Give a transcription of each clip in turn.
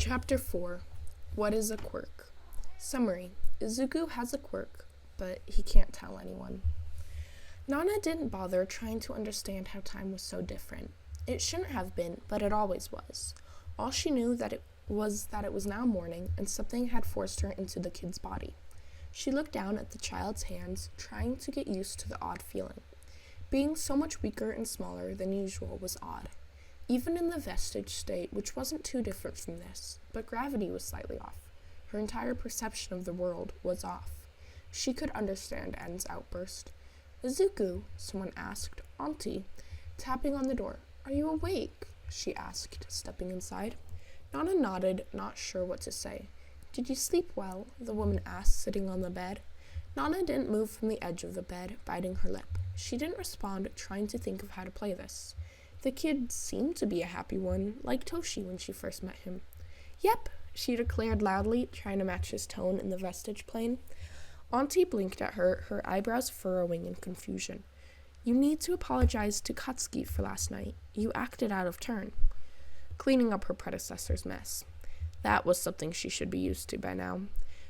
Chapter 4. What is a quirk? Summary. Izuku has a quirk, but he can't tell anyone. Nana didn't bother trying to understand how time was so different. It shouldn't have been, but it always was. All she knew that it was now morning, and something had forced her into the kid's body. She looked down at the child's hands, trying to get used to the odd feeling. Being so much weaker and smaller than usual was odd. Even in the vestige state, which wasn't too different from this, but gravity was slightly off. Her entire perception of the world was off. She could understand En's outburst. "Izuku," someone asked, "Auntie," tapping on the door. "Are you awake?" she asked, stepping inside. Nana nodded, not sure what to say. "Did you sleep well?" the woman asked, sitting on the bed. Nana didn't move from the edge of the bed, biting her lip. She didn't respond, trying to think of how to play this. The kid seemed to be a happy one, like Toshi when she first met him. "Yep," she declared loudly, trying to match his tone in the vestige plane. Auntie blinked at her, her eyebrows furrowing in confusion. "You need to apologize to Katsuki for last night. You acted out of turn." Cleaning up her predecessor's mess. That was something she should be used to by now.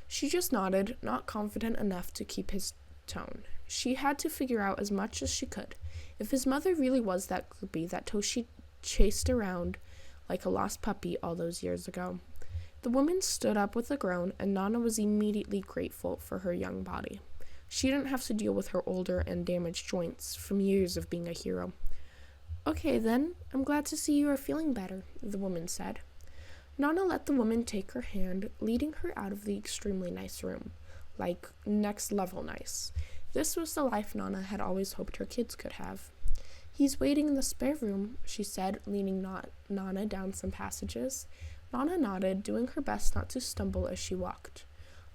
She just nodded, not confident enough to keep his tone. She had to figure out as much as she could. If his mother really was that groupie that Toshi chased around like a lost puppy all those years ago. The woman stood up with a groan, and Nana was immediately grateful for her young body. She didn't have to deal with her older and damaged joints from years of being a hero. "Okay then, I'm glad to see you are feeling better," the woman said. Nana let the woman take her hand, leading her out of the extremely nice room. Like, next level nice. This was the life Nana had always hoped her kids could have. "He's waiting in the spare room," she said, leading Nana down some passages. Nana nodded, doing her best not to stumble as she walked.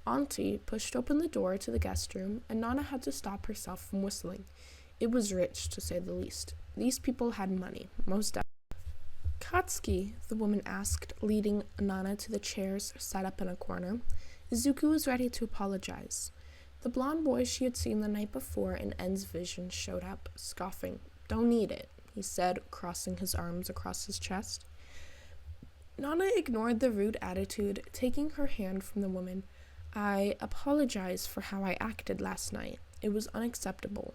Auntie pushed open the door to the guest room, and Nana had to stop herself from whistling. It was rich, to say the least. These people had money, most definitely. "Katsuki," the woman asked, leading Nana to the chairs set up in a corner. Izuku was ready to apologize. The blonde boy she had seen the night before in En's vision showed up, scoffing. "Don't need it," he said, crossing his arms across his chest. Nana ignored the rude attitude, taking her hand from the woman. "I apologize for how I acted last night. It was unacceptable."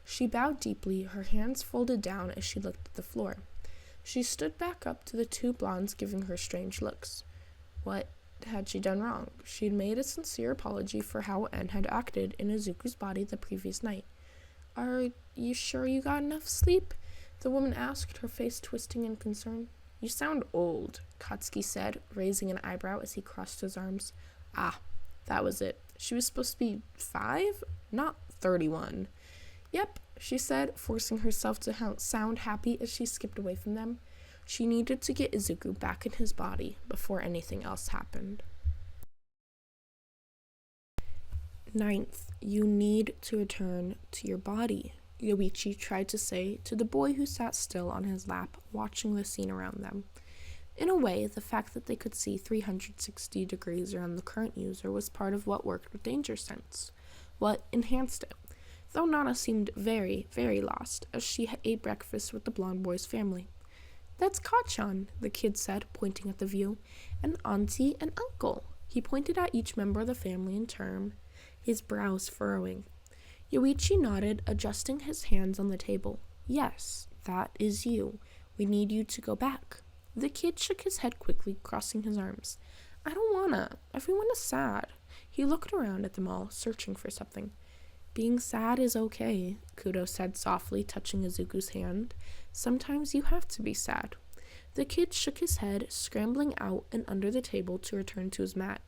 She bowed deeply, her hands folded down as she looked at the floor. She stood back up to the two blondes giving her strange looks. What had she done wrong? She had made a sincere apology for how En had acted in Izuku's body the previous night. "Are you sure you got enough sleep?" the woman asked, her face twisting in concern. "You sound old," Katsuki said, raising an eyebrow as he crossed his arms. "Ah, that was it. She was supposed to be 5? Not 31. "Yep," she said, forcing herself to sound happy as she skipped away from them. She needed to get Izuku back in his body before anything else happened. 9th, you need to return to your body, Yoichi tried to say to the boy who sat still on his lap, watching the scene around them. In a way, the fact that they could see 360 degrees around the current user was part of what worked with danger sense, what enhanced it, though Nana seemed very, very lost as she ate breakfast with the blonde boy's family. "That's Kachan," the kid said, pointing at the view, "and Auntie and Uncle." He pointed at each member of the family in turn, his brows furrowing. Yoichi nodded, adjusting his hands on the table. "Yes, that is you. We need you to go back." The kid shook his head quickly, crossing his arms. "I don't wanna. Everyone is sad." He looked around at them all, searching for something. "Being sad is okay," Kudo said softly, touching Izuku's hand. "Sometimes you have to be sad." The kid shook his head, scrambling out and under the table to return to his mat.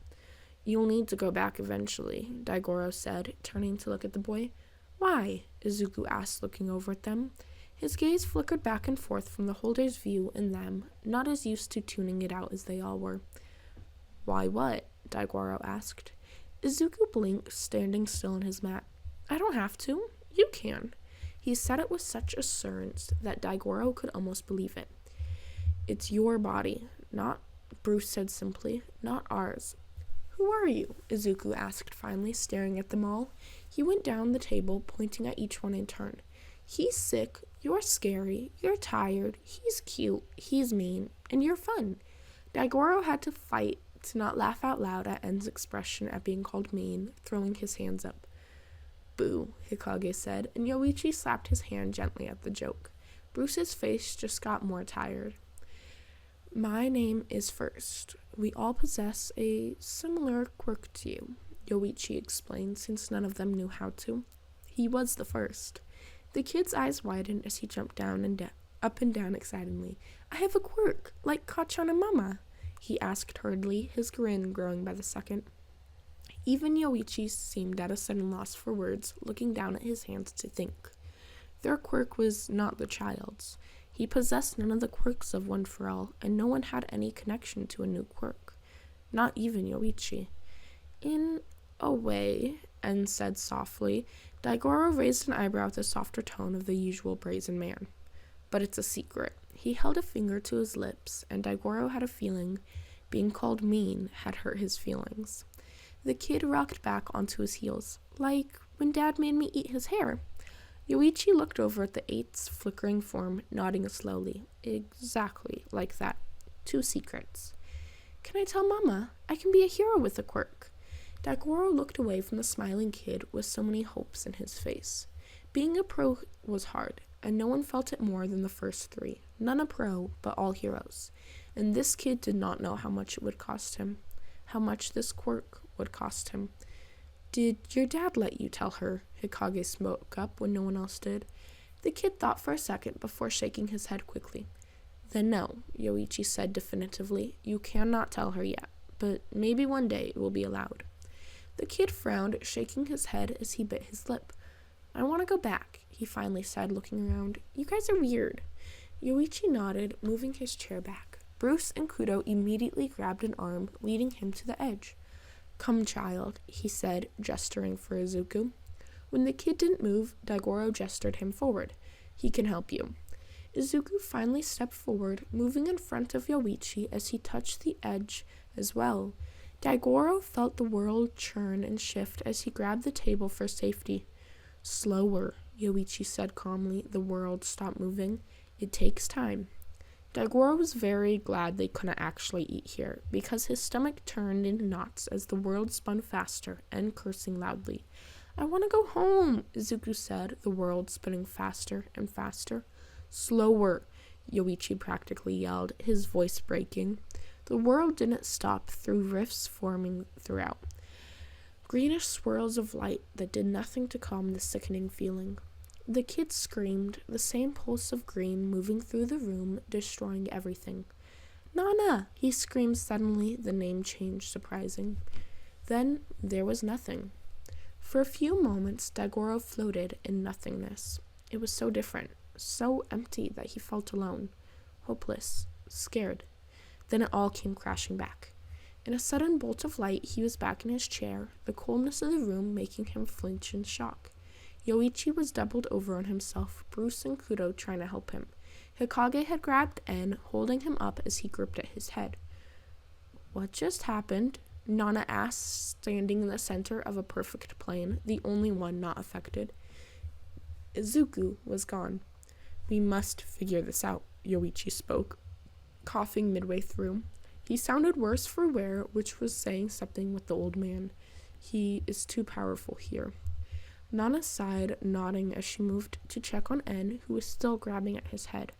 "You'll need to go back eventually," Daigoro said, turning to look at the boy. "Why?" Izuku asked, looking over at them. His gaze flickered back and forth from the holder's view and them, not as used to tuning it out as they all were. "Why what?" Daigoro asked. Izuku blinked, standing still on his mat. "I don't have to. You can." He said it with such assurance that Daigoro could almost believe it. "It's your body, not," Bruce said simply, "not ours." "Who are you?" Izuku asked finally, staring at them all. He went down the table, pointing at each one in turn. "He's sick, you're scary, you're tired, he's cute, he's mean, and you're fun." Daigoro had to fight to not laugh out loud at En's expression at being called mean, throwing his hands up. Boo, Hikage said, and Yoichi slapped his hand gently at the joke. Bruce's face just got more tired. My name is First. We all possess a similar quirk to you, Yoichi explained, since none of them knew how to. He was the first. The kid's eyes widened as he jumped up and down excitedly. I have a quirk, like Kachan and Mama, he asked hurriedly, his grin growing by the second. Even Yoichi seemed at a sudden loss for words, looking down at his hands to think. Their quirk was not the child's. He possessed none of the quirks of One for All, and no one had any connection to a new quirk. Not even Yoichi. In a way, En said softly. Daigoro raised an eyebrow with a softer tone of the usual brazen man. But it's a secret. He held a finger to his lips, and Daigoro had a feeling being called mean had hurt his feelings. The kid rocked back onto his heels, like when Dad made me eat his hair. Yoichi looked over at the eight's flickering form, nodding slowly. Exactly like that. 2 secrets. Can I tell Mama? I can be a hero with a quirk. Daigoro looked away from the smiling kid with so many hopes in his face. Being a pro was hard, and no one felt it more than the first 3. None a pro, but all heroes. And this kid did not know how much it would cost him. How much this quirk would cost him. Did your dad let you tell her? Hikage spoke up when no one else did. The kid thought for a second before shaking his head quickly. Then no, Yoichi said definitively. You cannot tell her yet, but maybe one day it will be allowed. The kid frowned, shaking his head as he bit his lip. I want to go back, he finally said, looking around. You guys are weird. Yoichi nodded, moving his chair back. Bruce and Kudo immediately grabbed an arm, leading him to the edge. Come, child, he said, gesturing for Izuku. When the kid didn't move, Daigoro gestured him forward. He can help you. Izuku finally stepped forward, moving in front of Yoichi as he touched the edge as well. Daigoro felt the world churn and shift as he grabbed the table for safety. Slower, Yoichi said calmly. The world stopped moving. It takes time. Daigoro was very glad they couldn't actually eat here, because his stomach turned into knots as the world spun faster, and cursing loudly. I want to go home, Izuku said, the world spinning faster and faster. Slower, Yoichi practically yelled, his voice breaking. The world didn't stop, through rifts forming throughout. Greenish swirls of light that did nothing to calm the sickening feeling. The kid screamed, the same pulse of green moving through the room, destroying everything. Nana! He screamed suddenly, the name change surprising. Then there was nothing. For a few moments, Daigoro floated in nothingness. It was so different, so empty that he felt alone, hopeless, scared. Then it all came crashing back. In a sudden bolt of light, he was back in his chair, the coldness of the room making him flinch in shock. Yoichi was doubled over on himself, Bruce and Kudo trying to help him. Hikage had grabbed En, holding him up as he gripped at his head. What just happened? Nana asked, standing in the center of a perfect plane, the only one not affected. Izuku was gone. We must figure this out, Yoichi spoke, coughing midway through. He sounded worse for wear, which was saying something with the old man. He is too powerful here. Nana sighed, nodding as she moved to check on En, who was still grabbing at his head.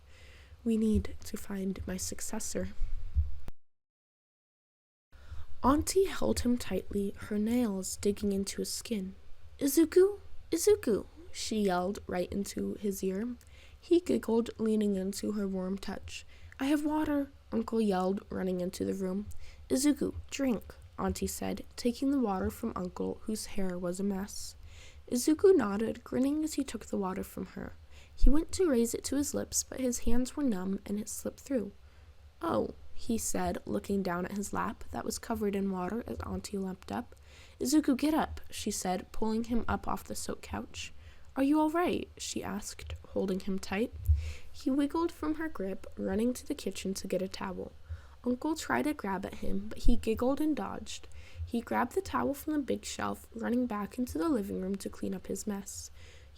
We need to find my successor. Auntie held him tightly, her nails digging into his skin. Izuku? Izuku! She yelled right into his ear. He giggled, leaning into her warm touch. I have water, Uncle yelled, running into the room. Izuku, drink, Auntie said, taking the water from Uncle, whose hair was a mess. Izuku nodded, grinning as he took the water from her. He went to raise it to his lips, but his hands were numb and it slipped through. Oh, he said, looking down at his lap that was covered in water as Auntie leapt up. Izuku, get up, she said, pulling him up off the soak couch. Are you all right? She asked, holding him tight. He wiggled from her grip, running to the kitchen to get a towel. Uncle tried to grab at him, but he giggled and dodged. He grabbed the towel from the big shelf, running back into the living room to clean up his mess.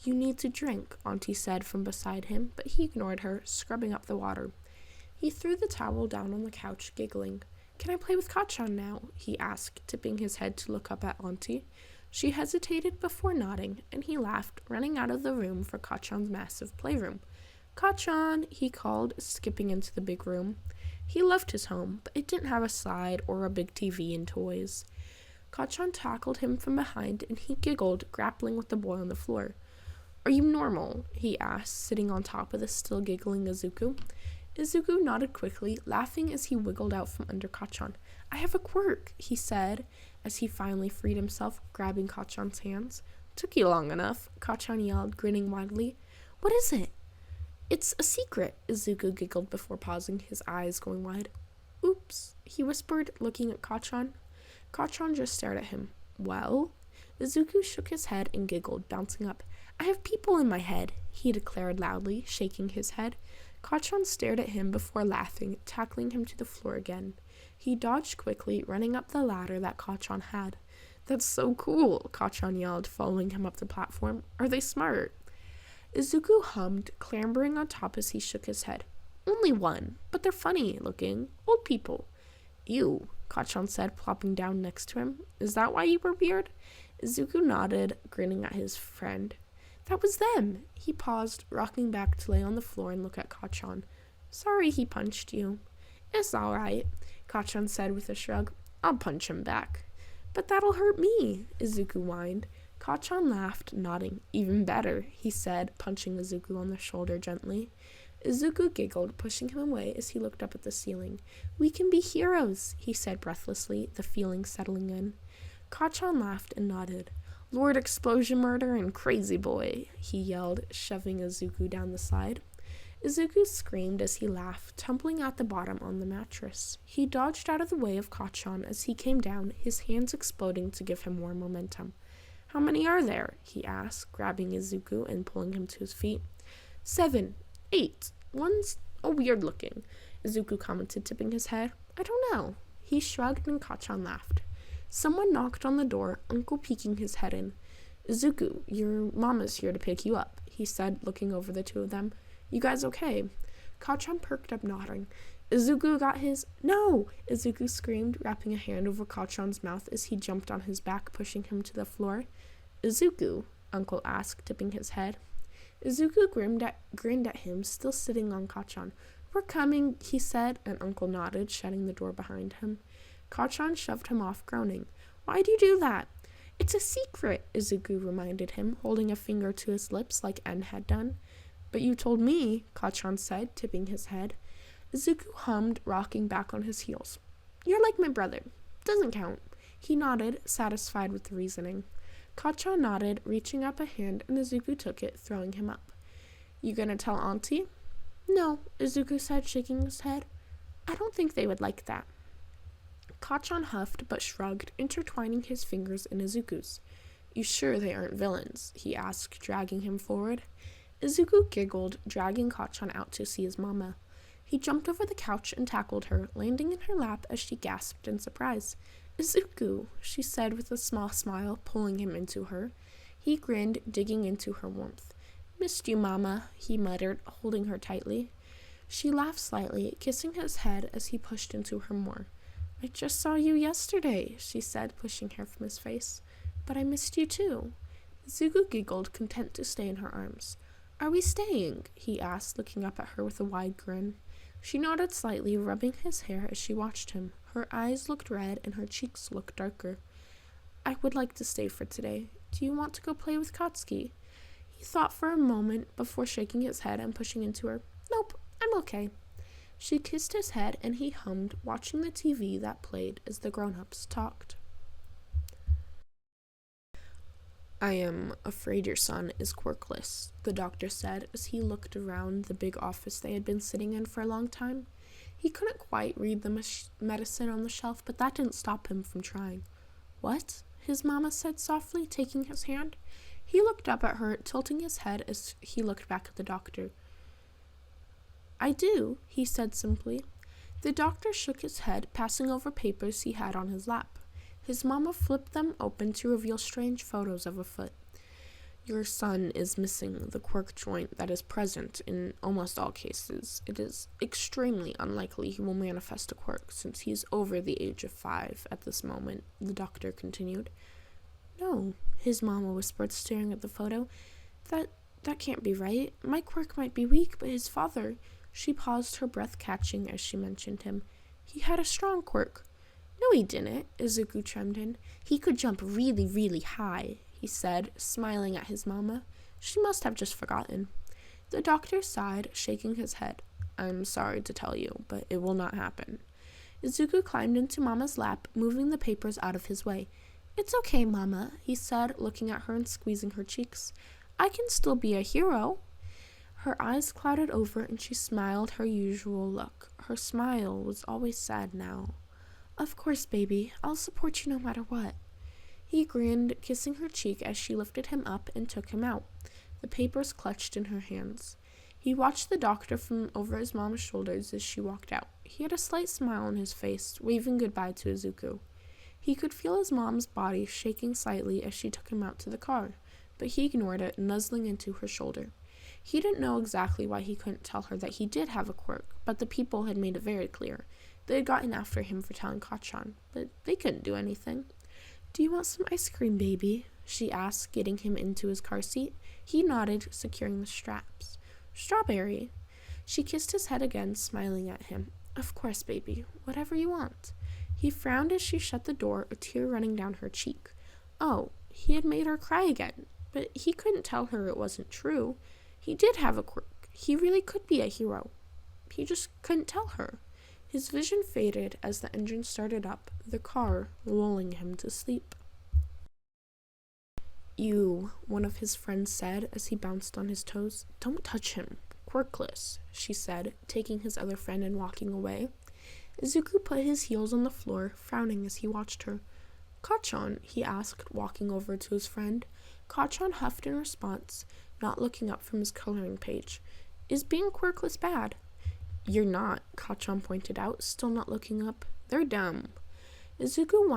You need to drink, Auntie said from beside him, but he ignored her, scrubbing up the water. He threw the towel down on the couch, giggling. "Can I play with Kachan now?" he asked, tipping his head to look up at Auntie. She hesitated before nodding, and he laughed, running out of the room for Kachan's massive playroom. "Kachan," he called, skipping into the big room. He loved his home, but it didn't have a slide or a big TV and toys. Kachan tackled him from behind, and he giggled, grappling with the boy on the floor. "Are you normal?" he asked, sitting on top of the still giggling Izuku. Izuku nodded quickly, laughing as he wiggled out from under Kachan. "I have a quirk," he said, as he finally freed himself, grabbing Kachan's hands. "Took you long enough," Kachan yelled, grinning widely. "What is it?" "It's a secret," Izuku giggled before pausing, his eyes going wide. "Oops," he whispered, looking at Kachan. Kachan just stared at him. "Well?" Izuku shook his head and giggled, bouncing up. "I have people in my head," he declared loudly, shaking his head. Kachan stared at him before laughing, tackling him to the floor again. He dodged quickly, running up the ladder that Kachan had. "That's so cool," Kachan yelled, following him up the platform. "Are they smart?" Izuku hummed, clambering on top as he shook his head. "Only one, but they're funny looking. Old people." "Ew," Kachan said, plopping down next to him. "Is that why you were weird?" Izuku nodded, grinning at his friend. "That was them." He paused, rocking back to lay on the floor and look at Kachan. "Sorry he punched you." "It's all right," Kachan said with a shrug. "I'll punch him back." "But that'll hurt me," Izuku whined. Kachan laughed, nodding. "Even better," he said, punching Izuku on the shoulder gently. Izuku giggled, pushing him away as he looked up at the ceiling. "We can be heroes," he said breathlessly, the feeling settling in. Kachan laughed and nodded. "Lord Explosion Murder and Crazy Boy," he yelled, shoving Izuku down the slide. Izuku screamed as he laughed, tumbling out the bottom on the mattress. He dodged out of the way of Kachan as he came down, his hands exploding to give him more momentum. "How many are there?" he asked, grabbing Izuku and pulling him to his feet. 7, 8. One's weird looking, Izuku commented, tipping his head. "I don't know." He shrugged and Kachan laughed. Someone knocked on the door, Uncle peeking his head in. "Izuku, your mama's here to pick you up," he said, looking over the two of them. "You guys okay?" Kachan perked up, nodding. "Izuku got his—" "No!" Izuku screamed, wrapping a hand over Kachan's mouth as he jumped on his back, pushing him to the floor. "Izuku?" Uncle asked, tipping his head. Izuku grinned at him, still sitting on Kachan. "We're coming," he said, and Uncle nodded, shutting the door behind him. Kachan shoved him off, groaning. "Why'd you do that?" "It's a secret," Izuku reminded him, holding a finger to his lips like En had done. "But you told me," Kachan said, tipping his head. Izuku hummed, rocking back on his heels. "You're like my brother. Doesn't count." He nodded, satisfied with the reasoning. Kachan nodded, reaching up a hand, and Izuku took it, throwing him up. "You gonna tell Auntie?" "No," Izuku said, shaking his head. "I don't think they would like that." Kachan huffed but shrugged, intertwining his fingers in Izuku's. "You sure they aren't villains?" he asked, dragging him forward. Izuku giggled, dragging Kachan out to see his mama. He jumped over the couch and tackled her, landing in her lap as she gasped in surprise. "Izuku," she said with a small smile, pulling him into her. He grinned, digging into her warmth. "Missed you, Mama," he muttered, holding her tightly. She laughed slightly, kissing his head as he pushed into her more. "I just saw you yesterday," she said, pushing her from his face. "But I missed you too." Izuku giggled, content to stay in her arms. "Are we staying?" he asked, looking up at her with a wide grin. She nodded slightly, rubbing his hair as she watched him. Her eyes looked red and her cheeks looked darker. "I would like to stay for today. Do you want to go play with Katsuki?" He thought for a moment before shaking his head and pushing into her. "Nope, I'm okay." She kissed his head and he hummed, watching the TV that played as the grown-ups talked. "I am afraid your son is quirkless," the doctor said as he looked around the big office they had been sitting in for a long time. He couldn't quite read the medicine on the shelf, but that didn't stop him from trying. "What?" his mama said softly, taking his hand. He looked up at her, tilting his head as he looked back at the doctor. "I do," he said simply. The doctor shook his head, passing over papers he had on his lap. His mama flipped them open to reveal strange photos of a foot. Your son is missing the quirk joint that is present in almost all cases. It is extremely unlikely he will manifest a quirk since he is over the age of 5 at this moment, the doctor continued. No, his mama whispered, staring at the photo. That can't be right. My quirk might be weak, but his father... She paused, her breath catching as she mentioned him. He had a strong quirk. No, he didn't, Izuku chimed in. He could jump really, really high, he said, smiling at his mama. She must have just forgotten. The doctor sighed, shaking his head. I'm sorry to tell you, but it will not happen. Izuku climbed into Mama's lap, moving the papers out of his way. It's okay, Mama, he said, looking at her and squeezing her cheeks. I can still be a hero. Her eyes clouded over and she smiled her usual look. Her smile was always sad now. Of course, baby. I'll support you no matter what. He grinned, kissing her cheek as she lifted him up and took him out, the papers clutched in her hands. He watched the doctor from over his mom's shoulders as she walked out. He had a slight smile on his face, waving goodbye to Izuku. He could feel his mom's body shaking slightly as she took him out to the car, but he ignored it, nuzzling into her shoulder. He didn't know exactly why he couldn't tell her that he did have a quirk, but the people had made it very clear. They had gotten after him for telling Kacchan, but they couldn't do anything. Do you want some ice cream, baby? She asked, getting him into his car seat. He nodded, securing the straps. Strawberry. She kissed his head again, smiling at him. Of course, baby. Whatever you want. He frowned as she shut the door, a tear running down her cheek. Oh, he had made her cry again, but he couldn't tell her it wasn't true. He did have a quirk. He really could be a hero. He just couldn't tell her. His vision faded as the engine started up, the car lulling him to sleep. You, one of his friends said as he bounced on his toes. Don't touch him. Quirkless, she said, taking his other friend and walking away. Izuku put his heels on the floor, frowning as he watched her. Kacchan, he asked, walking over to his friend. Kacchan huffed in response, not looking up from his coloring page. Is being quirkless bad? You're not, Kacchan pointed out, still not looking up. They're dumb. Izuku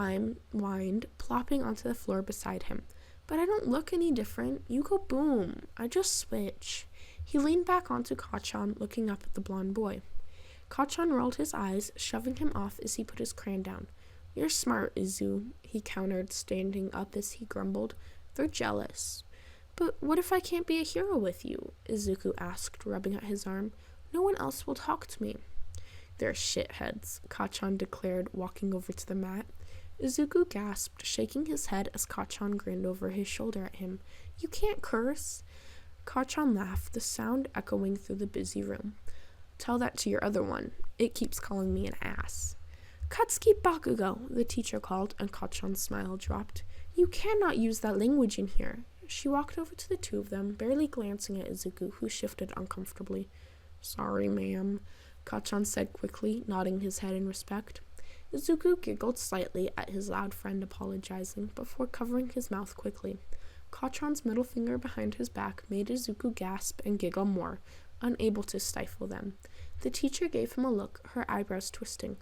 whined, plopping onto the floor beside him. But I don't look any different. You go boom. I just switch. He leaned back onto Kacchan, looking up at the blonde boy. Kacchan rolled his eyes, shoving him off as he put his crayon down. You're smart, Izu, he countered, standing up as he grumbled. They're jealous. But what if I can't be a hero with you? Izuku asked, rubbing at his arm. No one else will talk to me. They're shitheads, Kacchan declared, walking over to the mat. Izuku gasped, shaking his head as Kacchan grinned over his shoulder at him. You can't curse. Kacchan laughed, the sound echoing through the busy room. Tell that to your other one. It keeps calling me an ass. Katsuki Bakugou, the teacher called, and Kacchan's smile dropped. You cannot use that language in here. She walked over to the two of them, barely glancing at Izuku, who shifted uncomfortably. Sorry, ma'am, Kacchan said quickly, nodding his head in respect. Izuku giggled slightly at his loud friend apologizing, before covering his mouth quickly. Kacchan's middle finger behind his back made Izuku gasp and giggle more, unable to stifle them. The teacher gave him a look, her eyebrows twisting.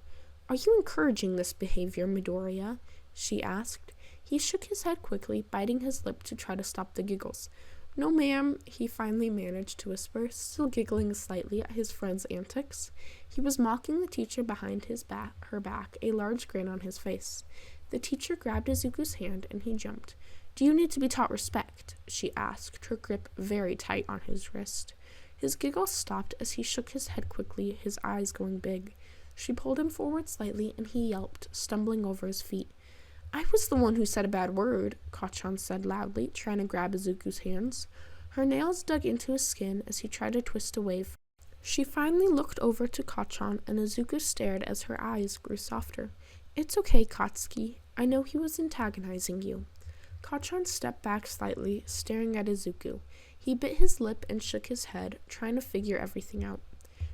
Are you encouraging this behavior, Midoriya? She asked. He shook his head quickly, biting his lip to try to stop the giggles. No, ma'am, he finally managed to whisper, still giggling slightly at his friend's antics. He was mocking the teacher behind her back, a large grin on his face. The teacher grabbed Izuku's hand, and he jumped. Do you need to be taught respect? She asked, her grip very tight on his wrist. His giggles stopped as he shook his head quickly, his eyes going big. She pulled him forward slightly, and he yelped, stumbling over his feet. I was the one who said a bad word, Kacchan said loudly, trying to grab Izuku's hands. Her nails dug into his skin as he tried to twist away. She finally looked over to Kacchan, and Izuku stared as her eyes grew softer. It's okay, Katsuki. I know he was antagonizing you. Kacchan stepped back slightly, staring at Izuku. He bit his lip and shook his head, trying to figure everything out.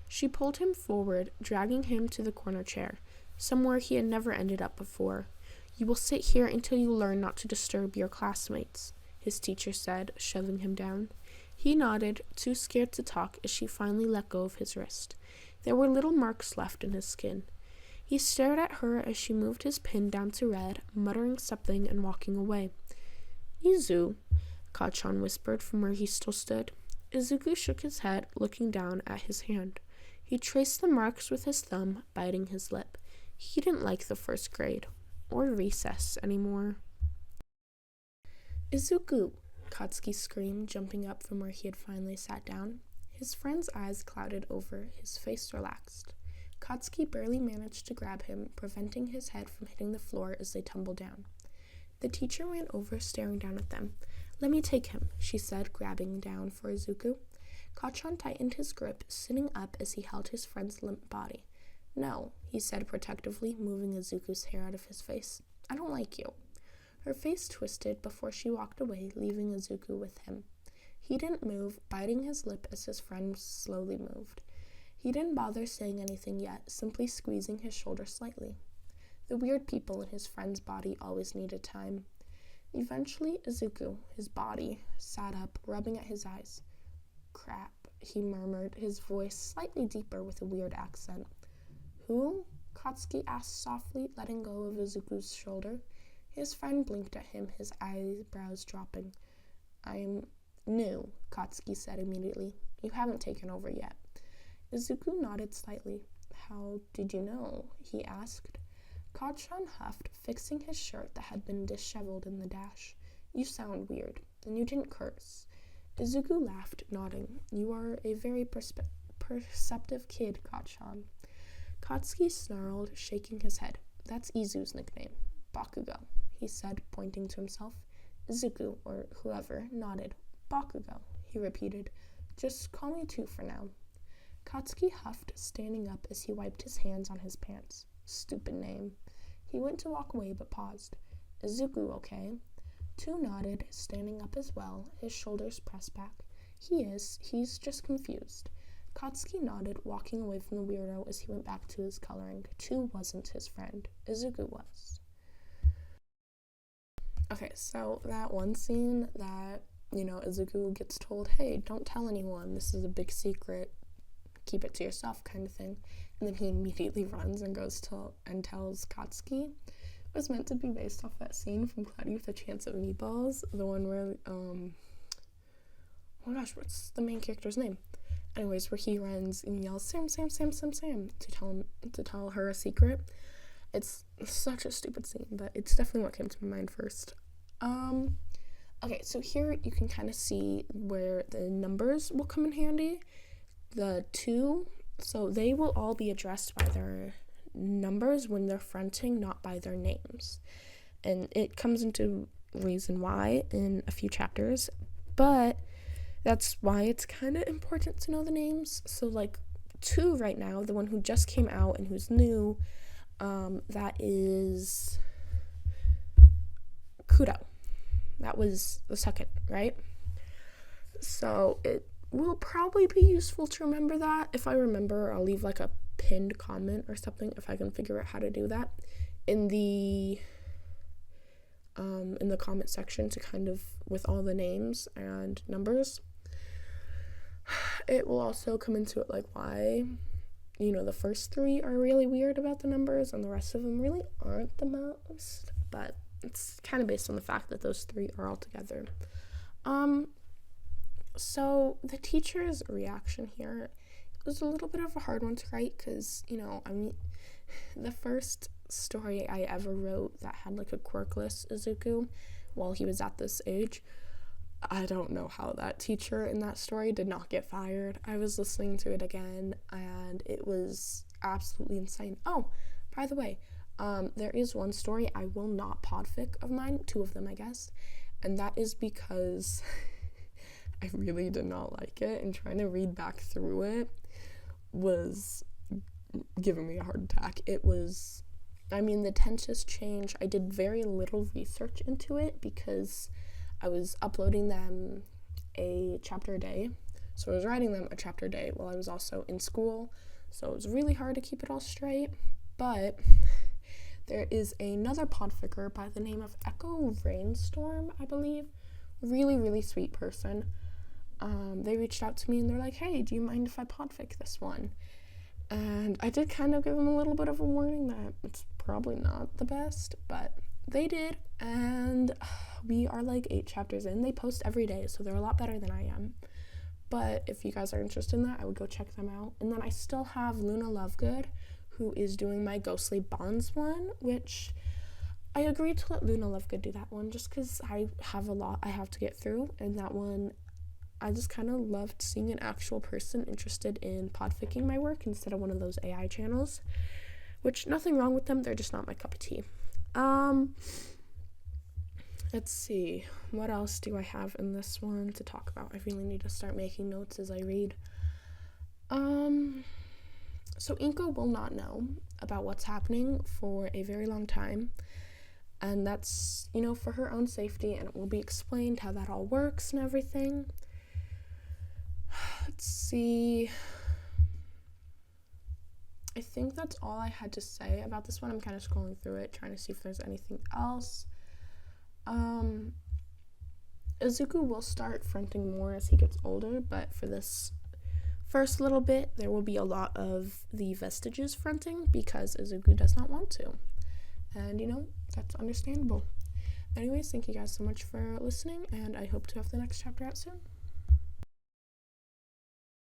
She pulled him forward, dragging him to the corner chair, somewhere he had never ended up before. You will sit here until you learn not to disturb your classmates, his teacher said, shoving him down. He nodded, too scared to talk as she finally let go of his wrist. There were little marks left in his skin. He stared at her as she moved his pin down to red, muttering something and walking away. Izu. Kachan whispered from where he still stood. Izuku shook his head, looking down at his hand. He traced the marks with his thumb, biting his lip. He didn't like the first grade, or recess anymore. Izuku! Katsuki screamed, jumping up from where he had finally sat down. His friend's eyes clouded over, his face relaxed. Katsuki barely managed to grab him, preventing his head from hitting the floor as they tumbled down. The teacher ran over, staring down at them. "Let me take him," she said, grabbing down for Izuku. Kachan tightened his grip, sitting up as he held his friend's limp body. "No," he said protectively, moving Izuku's hair out of his face. "I don't like you." Her face twisted before she walked away, leaving Izuku with him. He didn't move, biting his lip as his friend slowly moved. He didn't bother saying anything yet, simply squeezing his shoulder slightly. The weird people in his friend's body always needed time. Eventually, Izuku, his body, sat up, rubbing at his eyes. "Crap," he murmured, his voice slightly deeper with a weird accent. "Who?" Katsuki asked softly, letting go of Izuku's shoulder. His friend blinked at him, his eyebrows dropping. "I am new," Katsuki said immediately. "You haven't taken over yet." Izuku nodded slightly. "How did you know?" he asked. Kachan huffed, fixing his shirt that had been disheveled in the dash. "You sound weird, and you didn't curse." Izuku laughed, nodding. "You are a very perceptive kid, Kachan." Katsuki snarled, shaking his head. "That's Izu's nickname. Bakugou," he said, pointing to himself. Izuku, or whoever, nodded. "Bakugou," he repeated. "Just call me 2 for now." Katsuki huffed, standing up as he wiped his hands on his pants. Stupid name. He went to walk away, but paused. "Izuku, okay?" 2 nodded, standing up as well, his shoulders pressed back. He's just confused." Katsuki nodded, walking away from the weirdo as he went back to his coloring. 2 wasn't his friend. Izuku was. Okay, so that one scene that, Izuku gets told, "Hey, don't tell anyone, this is a big secret, keep it to yourself," kind of thing. And then he immediately runs and goes and tells Katsuki. It was meant to be based off that scene from Cloudy with a Chance of Meatballs, the one where, oh my gosh, what's the main character's name? Anyways, where he runs and yells, "Sam, Sam, Sam, Sam, Sam," to tell her a secret. It's such a stupid scene, but it's definitely what came to my mind first. Okay, so here you can kind of see where the numbers will come in handy. The 2, so they will all be addressed by their numbers when they're fronting, not by their names. And it comes into reason why in a few chapters, but that's why it's kind of important to know the names. So, 2 right now, the one who just came out and who's new, that is Kudo. That was the second, right? So it will probably be useful to remember that. If I remember, I'll leave a pinned comment or something if I can figure out how to do that in the comment section to kind of with all the names and numbers. It will also come into it why the first 3 are really weird about the numbers and the rest of them really aren't the most, but it's kind of based on the fact that those 3 are all together. So the teacher's reaction here was a little bit of a hard one to write because, the first story I ever wrote that had a quirkless Izuku while he was at this age, I don't know how that teacher in that story did not get fired. I was listening to it again and it was absolutely insane. Oh, by the way, there is one story I will not podfic of mine, 2 of them I guess, and that is because I really did not like it, and trying to read back through it was giving me a heart attack. The tenses change. I did very little research into it because I was uploading them a chapter a day, so I was writing them a chapter a day while I was also in school, so it was really hard to keep it all straight. But there is another podficker by the name of Echo Rainstorm, I believe. Really, really sweet person. They reached out to me and they're like, "Hey, do you mind if I podfic this one?" And I did kind of give them a little bit of a warning that it's probably not the best, but they did, and we are like 8 chapters in. They post every day, so they're a lot better than I am. But if you guys are interested in that, I would go check them out. And then I still have Luna Lovegood, who is doing my Ghostly Bonds one, which I agreed to let Luna Lovegood do that one just because I have a lot I have to get through. And that one, I just kind of loved seeing an actual person interested in podficking my work instead of one of those AI channels, which nothing wrong with them, they're just not my cup of tea. Let's see, what else do I have in this one to talk about? I really need to start making notes as I read. So Inko will not know about what's happening for a very long time, and that's, for her own safety, and it will be explained how that all works and everything. Let's see. I think that's all I had to say about this one. I'm kind of scrolling through it, trying to see if there's anything else. Izuku will start fronting more as he gets older, but for this first little bit, there will be a lot of the Vestiges fronting because Izuku does not want to. And, that's understandable. Anyways, thank you guys so much for listening, and I hope to have the next chapter out soon.